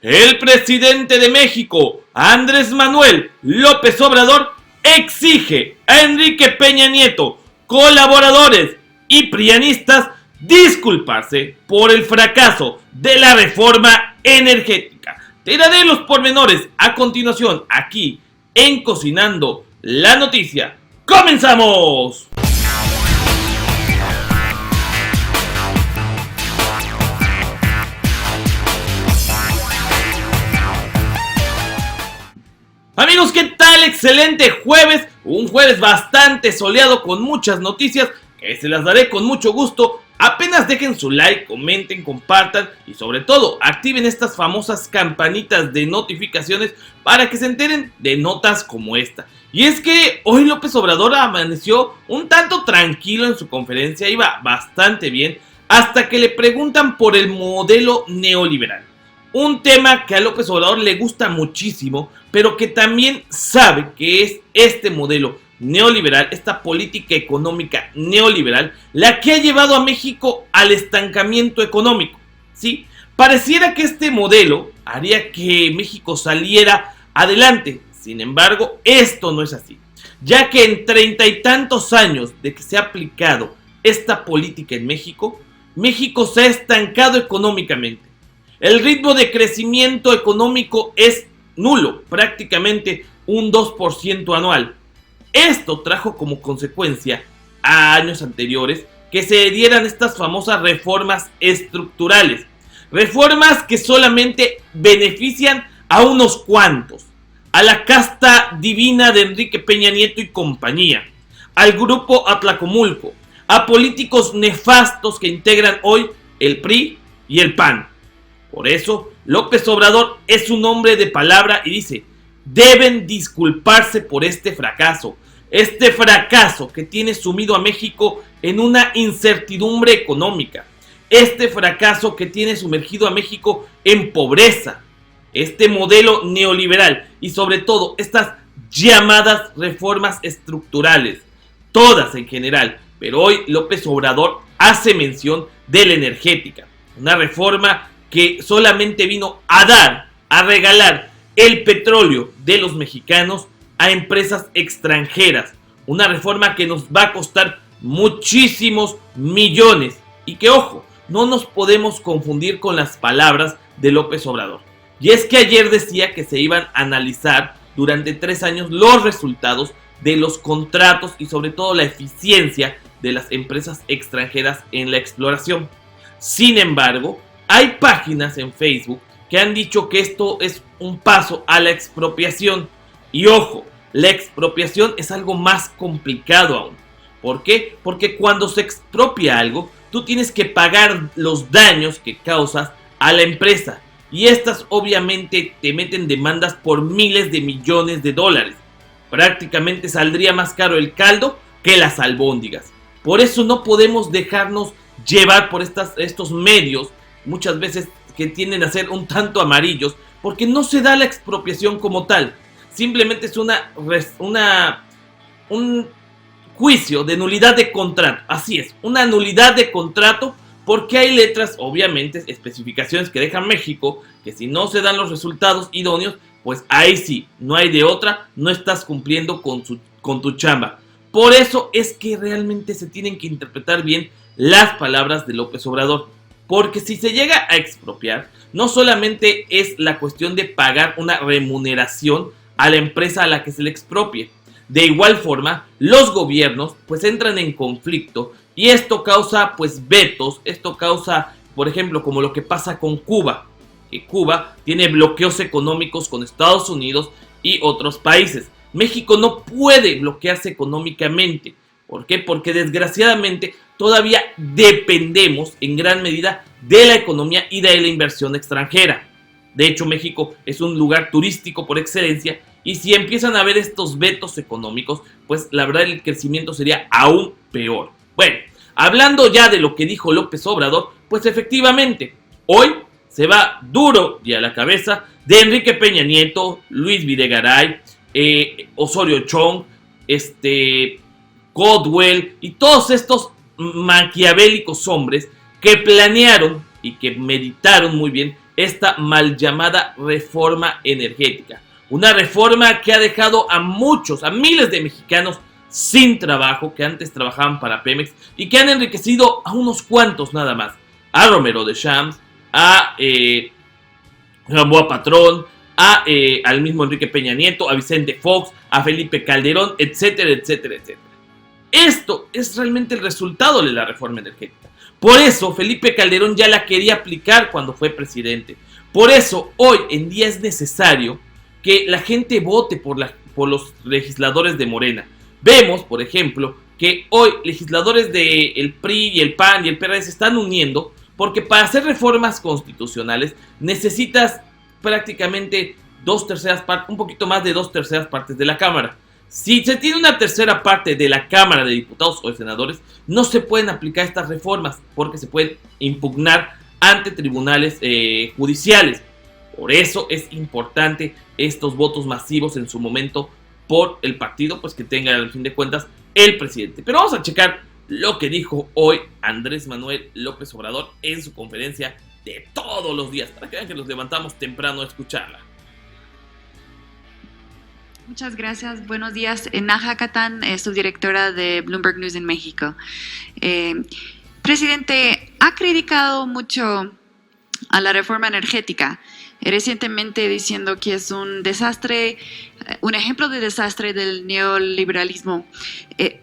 El presidente de México, Andrés Manuel López Obrador, exige a Enrique Peña Nieto, colaboradores y prianistas disculparse por el fracaso de la reforma energética. Te daré los pormenores a continuación aquí en Cocinando la Noticia. ¡Comenzamos! Amigos, ¿qué tal? Excelente jueves, un jueves bastante soleado con muchas noticias que se las daré con mucho gusto. Apenas dejen su like, comenten, compartan y sobre todo activen estas famosas campanitas de notificaciones para que se enteren de notas como esta. Y es que hoy López Obrador amaneció un tanto tranquilo en su conferencia, iba bastante bien hasta que le preguntan por el modelo neoliberal. Un tema que a López Obrador le gusta muchísimo, pero que también sabe que es este modelo neoliberal, esta política económica neoliberal, la que ha llevado a México al estancamiento económico. ¿Sí? Pareciera que este modelo haría que México saliera adelante. Sin embargo, esto no es así, ya que en 30 y tantos años de que se ha aplicado esta política en México, México se ha estancado económicamente. El ritmo de crecimiento económico es nulo, prácticamente un 2% anual. Esto trajo como consecuencia a años anteriores que se dieran estas famosas reformas estructurales. Reformas que solamente benefician a unos cuantos, a la casta divina de Enrique Peña Nieto y compañía, al grupo Atlacomulco, a políticos nefastos que integran hoy el PRI y el PAN. Por eso, López Obrador es un hombre de palabra y dice: deben disculparse por este fracaso que tiene sumido a México en una incertidumbre económica, este fracaso que tiene sumergido a México en pobreza, este modelo neoliberal y sobre todo estas llamadas reformas estructurales, todas en general, pero hoy López Obrador hace mención de la energética, una reforma que solamente vino a regalar el petróleo de los mexicanos a empresas extranjeras. Una reforma que nos va a costar muchísimos millones. Y que, ojo, no nos podemos confundir con las palabras de López Obrador. Y es que ayer decía que se iban a analizar durante 3 años los resultados de los contratos y sobre todo la eficiencia de las empresas extranjeras en la exploración. Sin embargo, hay páginas en Facebook que han dicho que esto es un paso a la expropiación. Y ojo, la expropiación es algo más complicado aún. ¿Por qué? Porque cuando se expropia algo, tú tienes que pagar los daños que causas a la empresa. Y estas obviamente te meten demandas por miles de millones de dólares. Prácticamente saldría más caro el caldo que las albóndigas. Por eso no podemos dejarnos llevar por estos medios, muchas veces que tienden a ser un tanto amarillos, porque no se da la expropiación como tal. Simplemente es un juicio de nulidad de contrato. Así es, una nulidad de contrato, porque hay letras, obviamente, especificaciones que deja México, que si no se dan los resultados idóneos, pues ahí sí, no hay de otra, no estás cumpliendo con tu chamba. Por eso es que realmente se tienen que interpretar bien las palabras de López Obrador. Porque si se llega a expropiar, no solamente es la cuestión de pagar una remuneración a la empresa a la que se le expropie. De igual forma, los gobiernos pues entran en conflicto y esto causa pues vetos, esto causa, por ejemplo, como lo que pasa con Cuba, que Cuba tiene bloqueos económicos con Estados Unidos y otros países. México no puede bloquearse económicamente. ¿Por qué? Porque desgraciadamente todavía dependemos en gran medida de la economía y de la inversión extranjera. De hecho, México es un lugar turístico por excelencia y si empiezan a haber estos vetos económicos, pues la verdad el crecimiento sería aún peor. Bueno, hablando ya de lo que dijo López Obrador, pues efectivamente, hoy se va duro y a la cabeza de Enrique Peña Nieto, Luis Videgaray, Osorio Chong, Caldwell y todos estos maquiavélicos hombres que planearon y que meditaron muy bien esta mal llamada reforma energética. Una reforma que ha dejado a miles de mexicanos sin trabajo, que antes trabajaban para Pemex y que han enriquecido a unos cuantos nada más. A Romero de Champs, a Gamboa Patrón, al mismo Enrique Peña Nieto, a Vicente Fox, a Felipe Calderón, etcétera, etcétera, etcétera. Esto es realmente el resultado de la reforma energética. Por eso Felipe Calderón ya la quería aplicar cuando fue presidente. Por eso hoy en día es necesario que la gente vote por los legisladores de Morena. Vemos, por ejemplo, que hoy legisladores del PRI y el PAN y el PRD se están uniendo porque para hacer reformas constitucionales necesitas prácticamente un poquito más de 2/3 partes de la Cámara. Si se tiene una tercera parte de la Cámara de Diputados o de Senadores, no se pueden aplicar estas reformas porque se pueden impugnar ante tribunales judiciales. Por eso es importante estos votos masivos en su momento por el partido, pues que tenga al fin de cuentas el presidente. Pero vamos a checar lo que dijo hoy Andrés Manuel López Obrador en su conferencia de todos los días, para que vean que nos levantamos temprano a escucharla. Muchas gracias. Buenos días. Naja Catán, subdirectora de Bloomberg News en México. Presidente, ha criticado mucho a la reforma energética, recientemente diciendo que es un desastre, un ejemplo de desastre del neoliberalismo.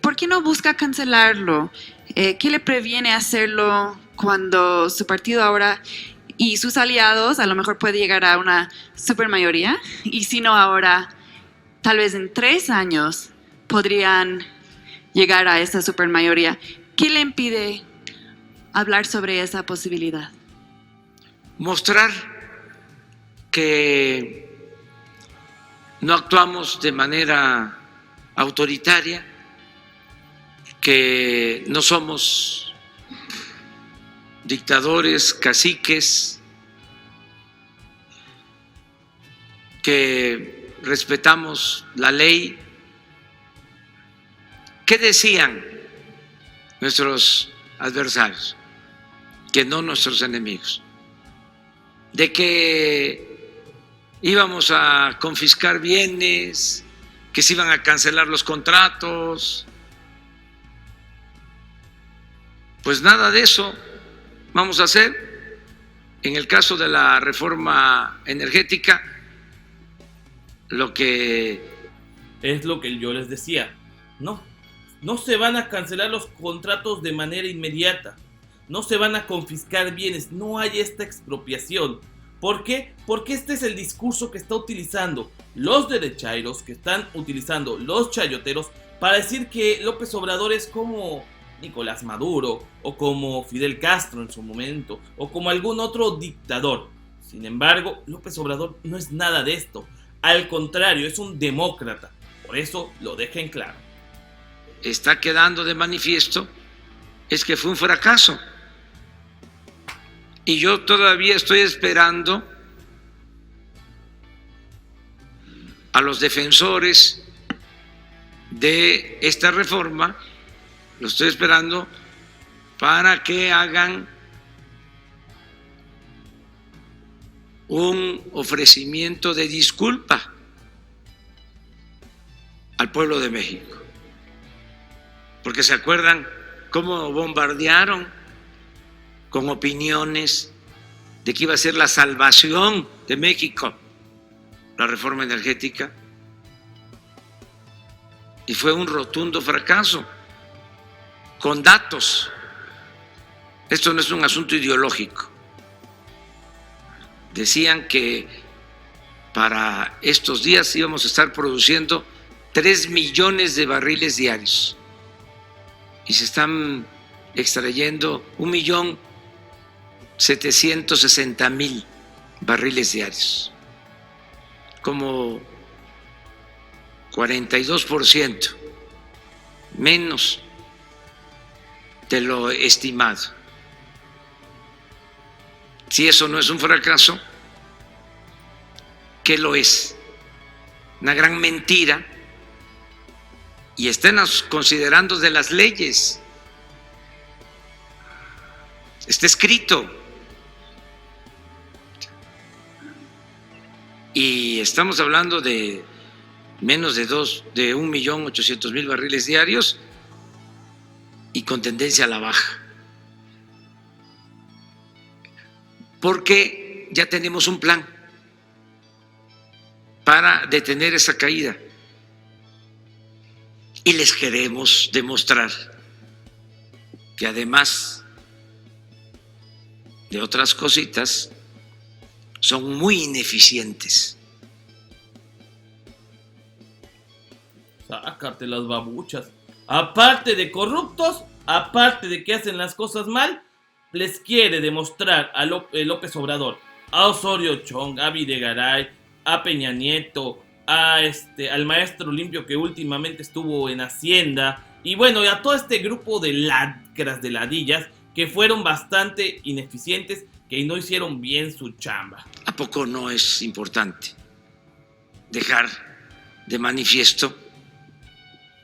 ¿Por qué no busca cancelarlo? ¿Qué le previene hacerlo cuando su partido ahora y sus aliados a lo mejor puede llegar a una supermayoría? Y si no ahora, tal vez en 3 años podrían llegar a esa supermayoría. ¿Qué le impide hablar sobre esa posibilidad? Mostrar que no actuamos de manera autoritaria, que no somos dictadores, caciques, que respetamos la ley. ¿Qué decían nuestros adversarios? Que no nuestros enemigos. De que íbamos a confiscar bienes, que se iban a cancelar los contratos. Pues nada de eso vamos a hacer. En el caso de la reforma energética, lo que es lo que yo les decía. No se van a cancelar los contratos de manera inmediata. No se van a confiscar bienes. No hay esta expropiación. ¿Por qué? Porque este es el discurso que está utilizando los derechairos, que están utilizando los chayoteros para decir que López Obrador es como Nicolás Maduro o como Fidel Castro en su momento o como algún otro dictador. Sin embargo, López Obrador no es nada de esto. Al contrario, es un demócrata. Por eso lo dejen claro. Está quedando de manifiesto es que fue un fracaso. Y yo todavía estoy esperando a los defensores de esta reforma, lo estoy esperando para que hagan un ofrecimiento de disculpa al pueblo de México. Porque se acuerdan cómo bombardearon con opiniones de que iba a ser la salvación de México la reforma energética, y fue un rotundo fracaso, con datos. Esto no es un asunto ideológico. Decían que para estos días íbamos a estar produciendo 3 millones de barriles diarios y se están extrayendo 1.760.000 barriles diarios, como 42% menos de lo estimado. Si eso no es un fracaso, ¿qué lo es? Una gran mentira. Y estén considerando de las leyes. Está escrito. y estamos hablando de menos de 1.800.000 barriles diarios y con tendencia a la baja. Porque ya tenemos un plan para detener esa caída. Y les queremos demostrar que además de otras cositas, son muy ineficientes. Sácate las babuchas. Aparte de corruptos, aparte de que hacen las cosas mal, les quiere demostrar a López Obrador, a Osorio Chong, a Videgaray, a Peña Nieto, al maestro limpio que últimamente estuvo en Hacienda, y bueno, y a todo este grupo de lacras, de ladillas, que fueron bastante ineficientes, que no hicieron bien su chamba. ¿A poco no es importante dejar de manifiesto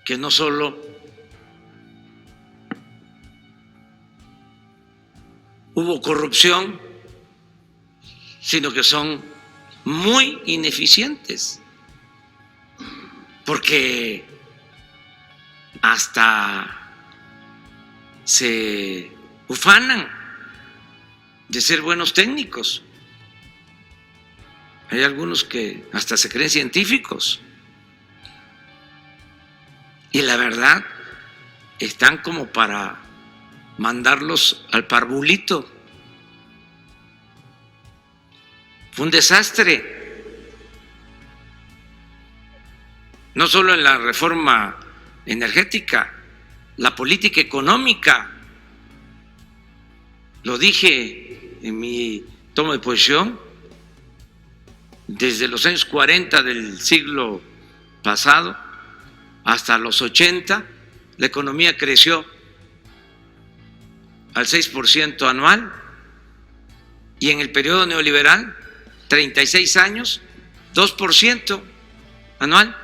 que no solo hubo corrupción, sino que son muy ineficientes? Porque hasta se ufanan de ser buenos técnicos. Hay algunos que hasta se creen científicos. Y la verdad, están como para mandarlos al parvulito. Fue un desastre. No solo en la reforma energética, la política económica. Lo dije en mi toma de posición, desde los años 40 del siglo pasado hasta los 80, la economía creció al 6% anual, y en el periodo neoliberal, 36 años, 2% anual.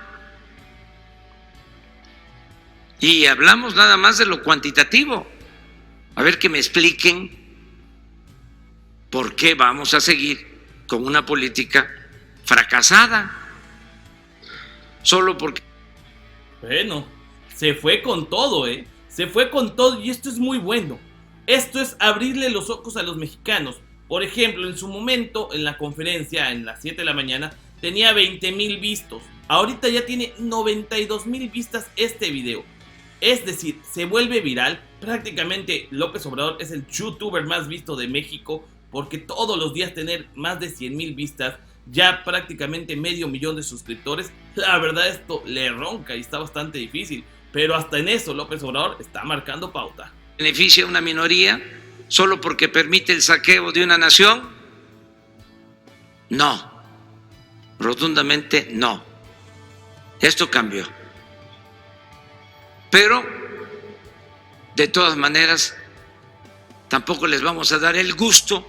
Y hablamos nada más de lo cuantitativo. A ver, que me expliquen por qué vamos a seguir con una política fracasada. Solo porque... Bueno, se fue con todo, se fue con todo, y esto es muy bueno. Esto es abrirle los ojos a los mexicanos. Por ejemplo, en su momento, en la conferencia, en las 7 de la mañana, tenía 20,000 vistos. Ahorita ya tiene 92,000 vistas este video. Es decir, se vuelve viral. Prácticamente López Obrador es el youtuber más visto de México, porque todos los días tener más de 100,000 vistas, ya prácticamente 500,000 de suscriptores. La verdad, esto le ronca y está bastante difícil, pero hasta en eso López Obrador está marcando pauta. ¿Beneficia a una minoría solo porque permite el saqueo de una nación? No, rotundamente no. Esto cambió. Pero, de todas maneras, tampoco les vamos a dar el gusto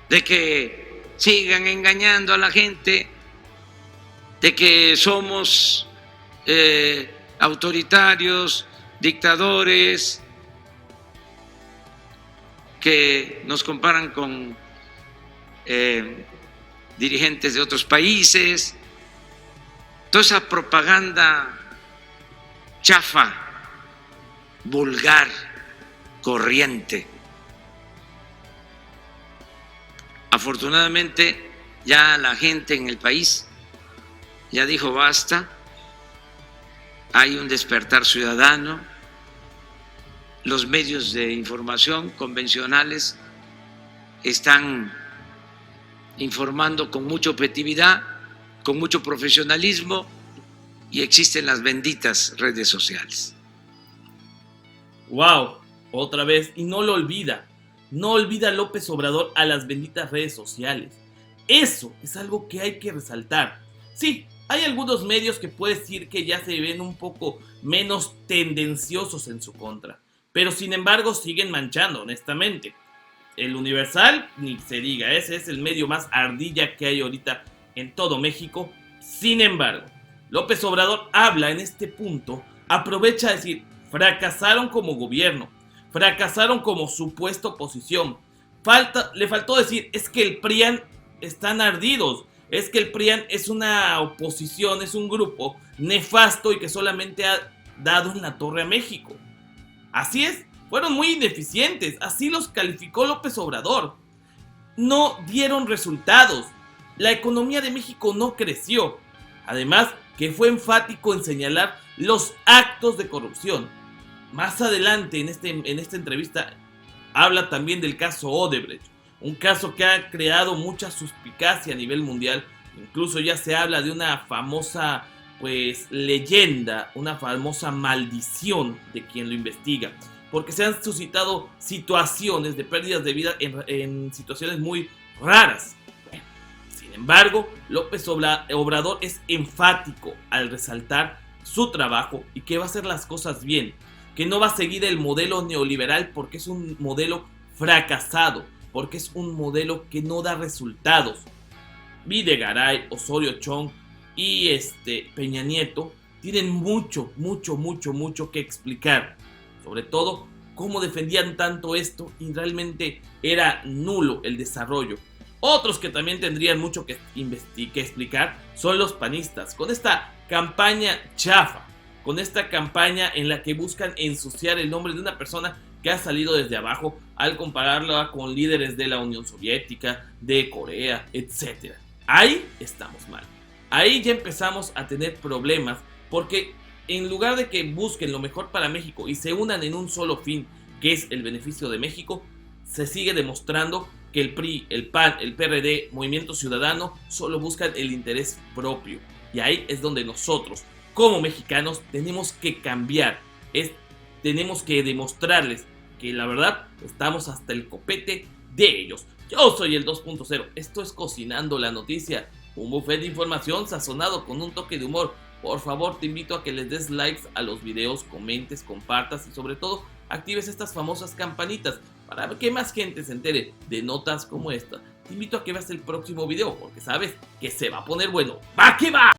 de que sigan engañando a la gente, de que somos autoritarios, dictadores, que nos comparan con dirigentes de otros países. Toda esa propaganda chafa, vulgar, corriente. Afortunadamente, ya la gente en el país ya dijo basta. Hay un despertar ciudadano. Los medios de información convencionales están informando con mucha objetividad, con mucho profesionalismo, y existen las benditas redes sociales. ¡Wow! Otra vez, y no lo olvida. No olvida López Obrador a las benditas redes sociales. Eso es algo que hay que resaltar. Sí, hay algunos medios que puede decir que ya se ven un poco menos tendenciosos en su contra, pero sin embargo siguen manchando, honestamente. El Universal, ni se diga, ese es el medio más ardilla que hay ahorita en todo México. Sin embargo, López Obrador habla en este punto, aprovecha a decir: fracasaron como gobierno, fracasaron como supuesta oposición. Le faltó decir: es que el PRIAN están ardidos. Es que el PRIAN es una oposición, es un grupo nefasto y que solamente ha dado en la torre a México. Así es, fueron muy ineficientes, así los calificó López Obrador. No dieron resultados, la economía de México no creció. Además, que fue enfático en señalar los actos de corrupción. Más adelante en esta entrevista habla también del caso Odebrecht, un caso que ha creado mucha suspicacia a nivel mundial. Incluso ya se habla de una famosa leyenda, una famosa maldición de quien lo investiga, porque se han suscitado situaciones de pérdidas de vida en situaciones muy raras. Bueno, sin embargo, López Obrador es enfático al resaltar su trabajo y que va a hacer las cosas bien, que no va a seguir el modelo neoliberal porque es un modelo fracasado, porque es un modelo que no da resultados. Videgaray, Osorio Chong y Peña Nieto tienen mucho que explicar, sobre todo cómo defendían tanto esto y realmente era nulo el desarrollo. Otros que también tendrían mucho que explicar son los panistas, con esta campaña chafa, con esta campaña en la que buscan ensuciar el nombre de una persona que ha salido desde abajo al compararla con líderes de la Unión Soviética, de Corea, etc. Ahí estamos mal. Ahí ya empezamos a tener problemas porque en lugar de que busquen lo mejor para México y se unan en un solo fin, que es el beneficio de México, se sigue demostrando que el PRI, el PAN, el PRD, Movimiento Ciudadano, solo buscan el interés propio. Y ahí es donde nosotros, como mexicanos, tenemos que cambiar. Tenemos que demostrarles que la verdad estamos hasta el copete de ellos. Yo soy el 2.0. Esto es Cocinando la Noticia, un buffet de información sazonado con un toque de humor. Por favor, te invito a que les des likes a los videos, comentes, compartas y sobre todo actives estas famosas campanitas para que más gente se entere de notas como esta. Te invito a que veas el próximo video porque sabes que se va a poner bueno. ¡Va que va!